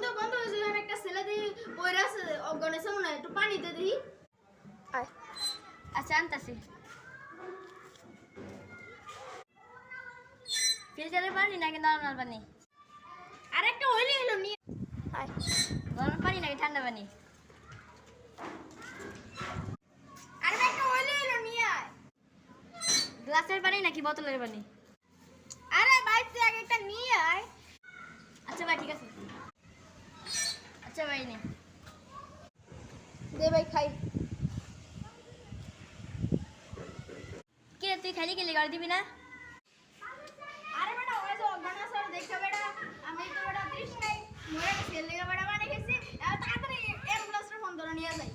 তো বন্ধ হয়েছে যখন একটা ছেলে দিয়ে ওই রাস্তা অজ্ঞান এসে মনে হয় একটু পানিতে দিই। আচ্ছা আনতাছি। ফিল্টারের পানি নাকি নর্মাল পানি? আর একটা হইলে এলো নিয়ে গরম পানি নাকি ঠান্ডা পানি? আর একটা হইলে এলো নিয়ে আয়। গ্লাসের পানি নাকি বোতলের পানি? আরে বাইরে আগে একটা নিয়ে আয়। আচ্ছা ভাই ঠিক আছে। আচ্ছা ভাই নে দে ভাই খাই। কে তুই খালি গেলি ঘরে দিবি না? আরে বেটা ওই যে অজ্ঞান আছে দেখো বেটা আমি তো বেটা তৃষ্ণায় মরে গেছি এর লেগে বেটা পানি খেয়েছি তাড়াতাড়ি অ্যাম্বুলেন্সের ফোন ধরে নিয়ে যাই।